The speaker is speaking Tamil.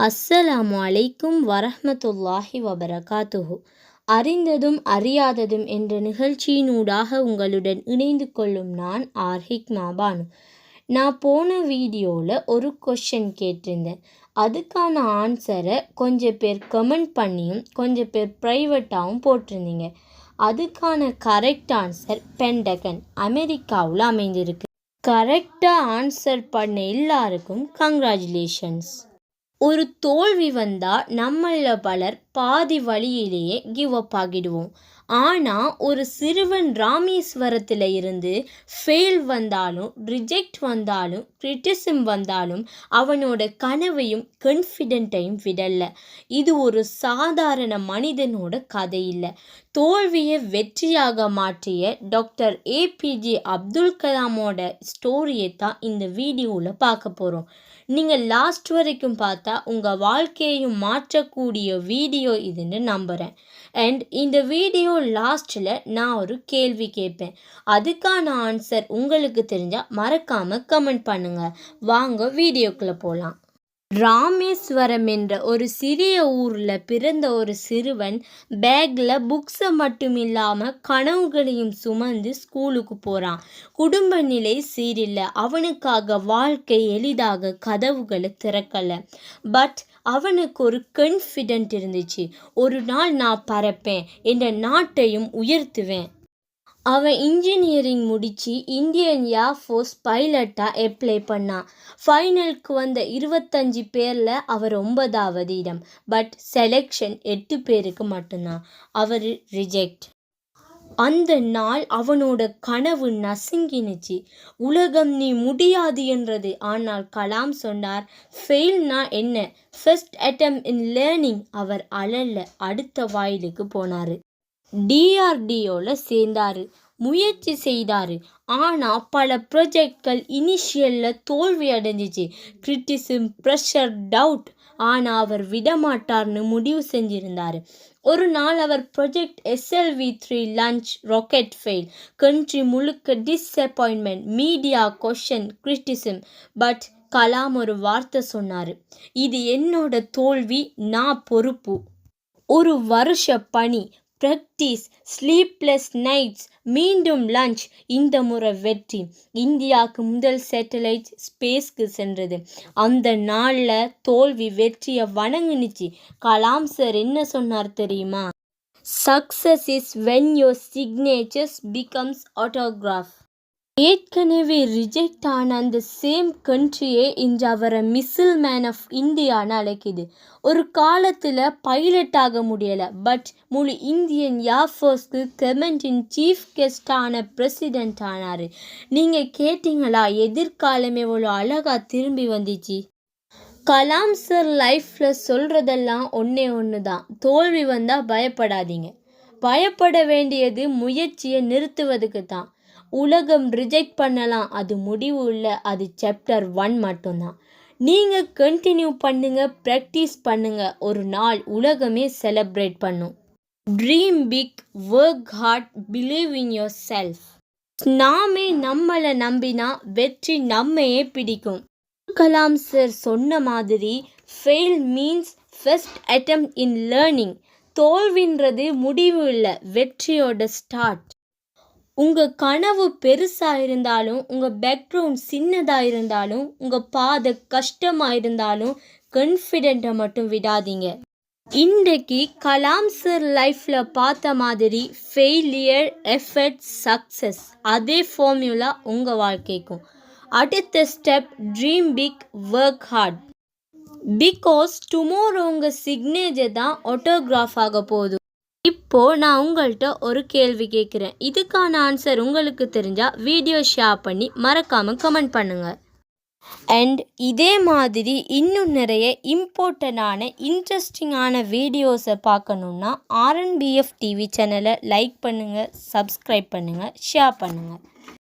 அஸ்ஸலாமு அலைக்கும் வரஹ்மத்துல்லாஹி வபரகாத்துஹு. அறிந்ததும் அறியாததும் என்ற நிகழ்ச்சியினூடாக உங்களுடன் இணைந்து கொள்ளும் நான் ஹிக்மா பானு. நான் போன வீடியோவில் ஒரு கொஷின் கேட்டிருந்தேன். அதுக்கான ஆன்சரை கொஞ்சம் பேர் கமெண்ட் பண்ணியும் கொஞ்சம் பேர் ப்ரைவேட்டாகவும் போட்டிருந்தீங்க. அதுக்கான கரெக்ட் ஆன்சர் பென்டகன், அமெரிக்காவில் அமைந்திருக்கு. கரெக்டாக ஆன்சர் பண்ண எல்லாருக்கும் கங்க்ராச்சுலேஷன்ஸ். ஒரு தோல்வி வந்தால் நம்மள பலர் பாதி வழியிலேயே கிவ் அப் ஆகிடுவோம். ஆனால் ஒரு சிறுவன் ராமேஸ்வரத்தில் இருந்து ஃபெயில் வந்தாலும், ரிஜெக்ட் வந்தாலும், கிரிட்டிசிசம் வந்தாலும் அவனோட கனவையும் கான்ஃபிடென்ட்டையும் விடலை. இது ஒரு சாதாரண மனிதனோட கதை இல்லை. தோல்வியை வெற்றியாக மாற்றிய டாக்டர் ஏபிஜே அப்துல் கலாமோட ஸ்டோரியை தான் இந்த வீடியோவில் பார்க்க போகிறோம். நீங்கள் லாஸ்ட் வரைக்கும் பார்த்தா உங்கள் வாழ்க்கையையும் மாற்றக்கூடிய வீடியோ இதுன்னு நம்புகிறேன். அண்ட் இந்த வீடியோ லாஸ்ட்டில் நான் ஒரு கேள்வி கேட்பேன். அதுக்கான ஆன்சர் உங்களுக்கு தெரிஞ்சால் மறக்காமல் கமெண்ட் பண்ணுங்கள். வாங்க வீடியோக்குள்ளே போகலாம். ராமேஸ்வரம் என்ற ஒரு சிறிய ஊரில் பிறந்த ஒரு சிறுவன் பேக்கில் புக்ஸை மட்டும் இல்லாமல் கனவுகளையும் சுமந்து ஸ்கூலுக்கு போகிறான். குடும்ப நிலை சீரில்லை. அவனுக்காக வாழ்க்கை எளிதாக கதவுகளை திறக்கலை. பட் அவனுக்கு ஒரு கான்ஃபிடென்ட் இருந்துச்சு. ஒரு நாள் நான் பறப்பேன், என்ற நாட்டையும் உயர்த்துவேன். அவன் இன்ஜினியரிங் முடித்து இந்தியன் ஏர்ஃபோர்ஸ் பைலட்டாக அப்ளை பண்ணான். ஃபைனலுக்கு வந்த 25 பேரில் அவர் 9வது இடம். பட் செலெக்ஷன் 8 பேருக்கு மட்டும்தான். அவர் ரிஜெக்ட். அந்த நாள் அவனோட கனவு நசுங்கினுச்சு. உலகம் நீ முடியாது என்றது. ஆனால் கலாம் சொன்னார், ஃபெயில்னா என்ன, ஃபர்ஸ்ட் அட்டெம்ப்ட் இன் லேர்னிங். அவர் அழல, அடுத்த வாயிலுக்கு போனார். டிஆர்டிஓவில் சேர்ந்தார். முயற்சி செய்தார். ஆனால் பல ப்ரொஜெக்ட்கள் இனிஷியலில் தோல்வி அடைஞ்சிச்சு. Criticism, pressure, doubt. ஆனால் அவர் விடமாட்டார்னு முடிவு செஞ்சிருந்தார். ஒரு நாள் அவர் project SLV-3 launch rocket fail. Country முழுக்க disappointment, media question, criticism. But Kalam ஒரு வார்த்தை சொன்னார், இது என்னோட தோல்வி, நான் பொறுப்பு. ஒரு வருஷ பணி, ப்ராக்டிஸ், ஸ்லீப்லெஸ் நைட்ஸ், மீண்டும் லஞ்ச். இந்த முறை வெற்றி. இந்தியாவுக்கு முதல் சேட்டலைட் ஸ்பேஸ்க்கு சென்றது. அந்த நாளில் தோல்வி வெற்றியை வணங்குனுச்சு. கலாம் சார் என்ன சொன்னார் தெரியுமா? Success is when your signatures becomes autograph. ஏற்கனவே ரிஜெக்ட் ஆன அந்த சேம் கண்ட்ரியே இன்று அவரை மிசில் மேன் ஆஃப் இந்தியான்னு அழைக்குது. ஒரு காலத்தில் பைலட் ஆக முடியலை. பட் முழு இந்தியன் ஏர்ஃபோர்ஸ்க்கு கமெண்டின் சீஃப் கெஸ்டான பிரசிடென்ட் ஆனார். நீங்கள் கேட்டிங்களா, எதிர்காலம் எவ்வளோ அழகாக திரும்பி வந்துச்சு. கலாம் சார் லைஃப்பில் சொல்கிறதெல்லாம் ஒன்று தான். தோல்வி வந்தால் பயப்படாதீங்க. பயப்பட வேண்டியது முயற்சியை நிறுத்துவதுக்கு தான். உலகம் ரிஜெக்ட் பண்ணலாம், அது முடிவு இல்லை, அது சாப்டர் 1 மட்டும்தான். நீங்கள் கண்டினியூ பண்ணுங்க, ப்ராக்டிஸ் பண்ணுங்க. ஒரு நாள் உலகமே செலிப்ரேட் பண்ணும். Dream big, work hard, believe in your yourself நம்மளை நம்பினா வெற்றி நம்மையே பிடிக்கும். கலாம் சார் சொன்ன மாதிரி fail means first attempt in learning. தோல்வின்றது முடிவு இல்லை, வெற்றியோட ஸ்டார்ட். உங்கள் கனவு பெருசாக இருந்தாலும், உங்கள் பேக்ரவுண்ட் சின்னதாக இருந்தாலும், உங்கள் பாதை கஷ்டமாக இருந்தாலும் கான்ஃபிடென்ட்டை மட்டும் விடாதீங்க. இன்றைக்கு கலாம் சார் லைஃப்பில் பார்த்த மாதிரி ஃபெயிலியர், எஃபர்ட், சக்ஸஸ், அதே ஃபார்முலா உங்கள் வாழ்க்கைக்கும். அடுத்த step, dream big, work hard. Because tomorrow உங்கள் சிக்னேச்சர் தான் ஆட்டோகிராஃப் ஆக போகுது. இப்போது நான் உங்கள்கிட்ட ஒரு கேள்வி கேட்குறேன். இதுக்கான ஆன்சர் உங்களுக்கு தெரிஞ்சால் வீடியோ ஷேர் பண்ணி மறக்காமல் கமெண்ட் பண்ணுங்கள். அண்ட் இதே மாதிரி இன்னும் நிறைய இம்பார்ட்டண்டான இன்ட்ரெஸ்டிங்கான வீடியோஸை பார்க்கணுன்னா RNBF TV சேனலை லைக் பண்ணுங்கள், சப்ஸ்கிரைப் பண்ணுங்கள், ஷேர் பண்ணுங்கள்.